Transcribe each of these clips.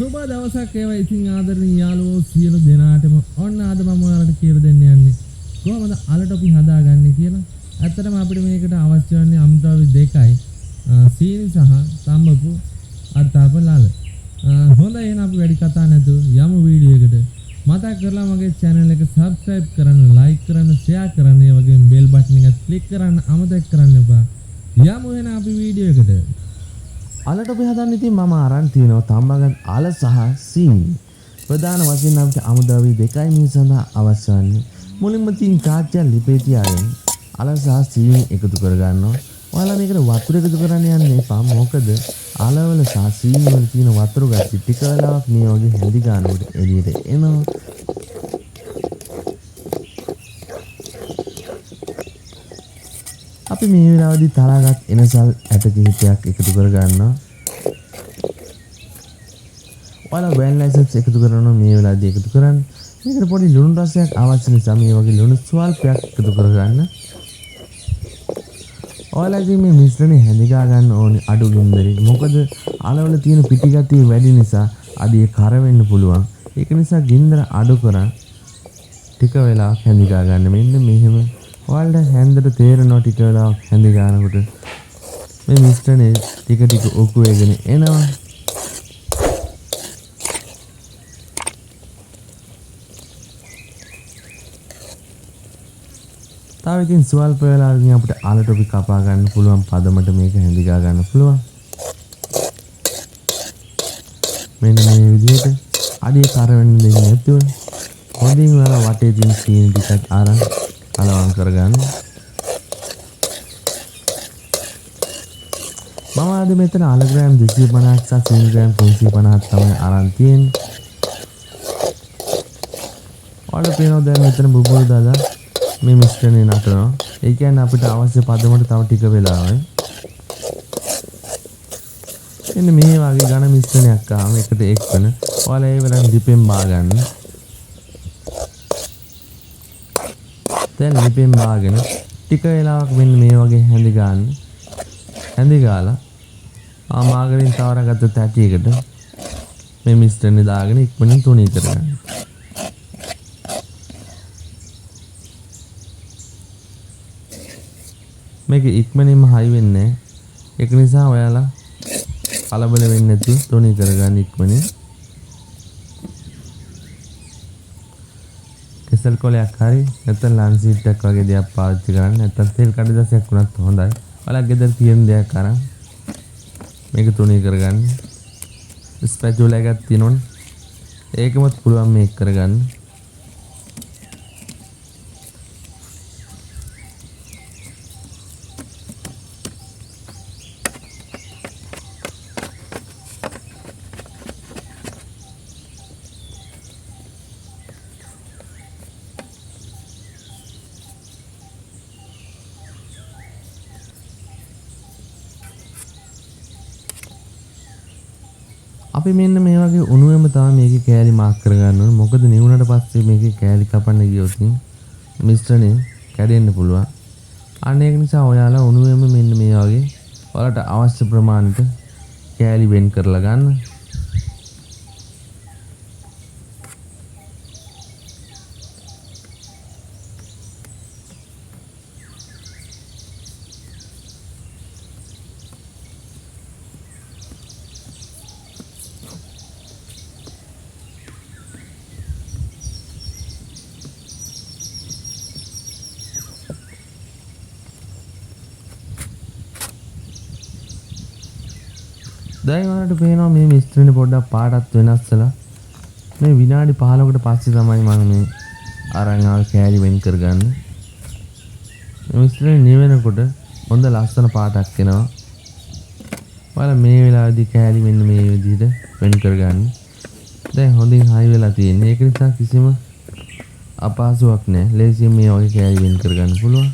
සුබ දවසක් ඒවා ඉතින් ආදරණීය යාළුවෝ සියලු දෙනාටම ඔන්න අද මම ඔයාලට කියලා දෙන්න යන්නේ කොහොමද අලටොපි හදාගන්නේ කියලා. ඇත්තටම අපිට මේකට අවශ්‍ය වන්නේ අමුද්‍රව්‍ය දෙකයි. සීනි සහ තම්බපු අර්ථාපලාල. හොඳයි එහෙනම් අපි වැඩි කතා නැතුව යමු වීඩියෝ එකට. මතක් කරලා මගේ channel එක subscribe කරන්න, like කරන්න, share කරන්න, ඒ වගේම bell button එක click කරන්න අමතක කරන්න එපා. යමු එහෙනම් අපි වීඩියෝ එකට. අලටොපි හදන්න ඉතින් මම අරන් තියෙනවා තම්බගත් අල සහ සීනි. ප්‍රධාන වශයෙන් අපිට අමුද්‍රව්‍ය දෙකයි මේ සඳහා අවශ්‍ය වන්නේ. මුලින්ම තියෙන කාච්චල් ලිපේ තියාගෙන අල සහ සීනි එකතු කරගන්නවා. ඔයාලා මේකට වතුර එකතු කරන්න යන්න එපා. මොකද අලවල සහ සීනි වල තියෙන වතුර ගැටි ටික වෙලාවක් මේ වගේ හැඳි ගන්නකොට එළියට එනවා. අපි මේ වෙලාවේදී තරහගත් එනසල් ඇට කිහිපයක් එකතු කර ගන්නවා. ඔයාලා වැනිලා එසෙන්ස් එකතු කරනවා මේ වෙලාවේදී එකතු කරන්න. මේකට පොඩි ලුණු රසයක් අවශ්‍ය නිසා මේ වගේ ලුණු ස්වල්පයක් එකතු කර ගන්න. ඔයාලා ඉතින් මේ මිශ්‍රණය හැඳිගා ගන්න ඕනේ අඩු ගින්දරේ. මොකද අලවල තියෙන පිටි ගතිය වැඩි නිසා අඩිය කර වෙන්න පුළුවන්. ඒක නිසා ගින්දර අඩු කරන් ටික වෙලාවක් හැඳිගා ගන්න. මෙන්න මෙහෙම ඔයාලට හැන්දට තේරෙනවා ටික වෙලාවක් හැඳි ගන්නකොට මේ මිශ්‍රණය ටික ටික ඔකු වෙගෙන එනවා. තව ඉතින් ස්වල්ප වෙලාවකින් අපිට අලටොපි කපා ගන්න පුළුවන් පදමට මේක හැඳි ගා ගන්න පුළුවන්. මෙන්න මේ විදිහට අඩිය කර වෙන්න දෙන්නේ නැතුව හොඳින් ඔයාලා වටේ තියෙන සීනි ටිකක් අරන් අලවම් කරගන්න. මම අද මෙතන අල ග්‍රෑම් 250ක් සහ සීනි ග්‍රෑම් 350ක් තමයි අරන් තියෙන්නේ. ඔයාලා පේනවා දැන් මෙතන බුබුලු දාලා මේ මිශ්‍රණය නටනවා. ඒ කියන්නේ අපිට අවශ්‍ය පදමට තව ටික වෙලාවයි. එන්න මේ වගේ ඝන මිශ්‍රණයක් ආවම එකට එක්වන ඔයාලා ඒ වෙලාවෙන් ලිපෙන් බා ගන්න. දැන් ලිපෙන් බාගෙන ටික වෙලාවක් මෙන්න මේ වගේ හැඳි ගන්න. හැඳි ගාලා මාගරින් තවරගත්ත තැටියකට මේ මිශ්‍රණය දාගෙන ඉක්මනින් තුනී කරගන්න. මේක ඉක්මනින්ම හයි වෙන්නේ. ඒක නිසා ඔයාලා කලබල වෙන්නේ නැතුව තුනී කරගන්න ඉක්මනින්. කෙසල් කොලයක් හරි නැත්නම් ලන්සීට් එකක් වගේ දෙයක් පාවිච්චි කරන්න. නැත්නම් තෙල් කඩදාසියක් වුණත් හොඳයි. ඔයාලා ගෙදර තියෙන දෙයක් අරන් මේක තුනී කරගන්න. ස්පැචුලා එකක් තියෙනවනේ. ඒකමත් පුළුවන් මේක කරගන්න. අපි මෙන්න මේ වගේ උණුවෙම තමයි මේකේ කෑලි මාක් කරගන්න ඕනේ. මොකද නිවුනට පස්සේ මේකේ කෑලි කපන්න ගියොත් මිශ්‍රණය කැඩෙන්න පුළුවන්. අන්න ඒක නිසා ඔයාලා උණුවෙම මෙන්න මේ වගේ ඔයාලට අවශ්‍ය ප්‍රමාණයට කෑලි වෙන් කරලා ගන්න. දැන් ඔයාලට පේනවා මේ මිශ්‍රණය පොඩ්ඩක් පාටත් වෙනස් වෙලා මේ විනාඩි 15කට පස්සේ තමයි මම මේ අරන් ආව කෑලි වෙන් කරගන්නේ. මේ මිශ්‍රණය නිවෙනකොට හොඳ ලස්සන පාටක් එනවා. ඔයාලා මේ වෙලාවේදී කෑලි මෙන්න මේ විදිහට වෙන් කරගන්න. දැන් හොඳින් හයි වෙලා තියෙන්නේ. ඒක නිසා කිසිම අපහසුයක් නැහැ. ලේසියෙන් මේ වගේ කෑලි වෙන් කරගන්න පුළුවන්.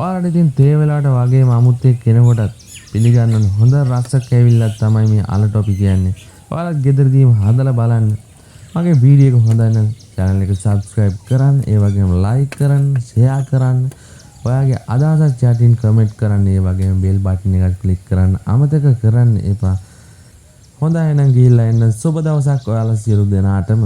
ඔයාලට ඉතින් තේ වෙලාවට වගේම අමුත් එක්ක කෙනෙකුටත් පිළිගන්න හොඳ රසක් ඇවිල්ලා තමයි මේ අලටොපි කියන්නේ. ඔයාලා ගෙදරදීම හදලා බලන්න. මගේ වීඩියෝ එක හොඳයි නම් channel එක subscribe කරන්න, ඒ වගේම like කරන්න, share කරන්න. ඔයාගේ අදහස් chat in comment කරන්න, ඒ වගේම bell button එක click කරන්න අමතක කරන්න එපා. හොඳයි නම් ගිහිල්ලා එන්න සුබ දවසක් ඔයාලා සියලු දෙනාටම.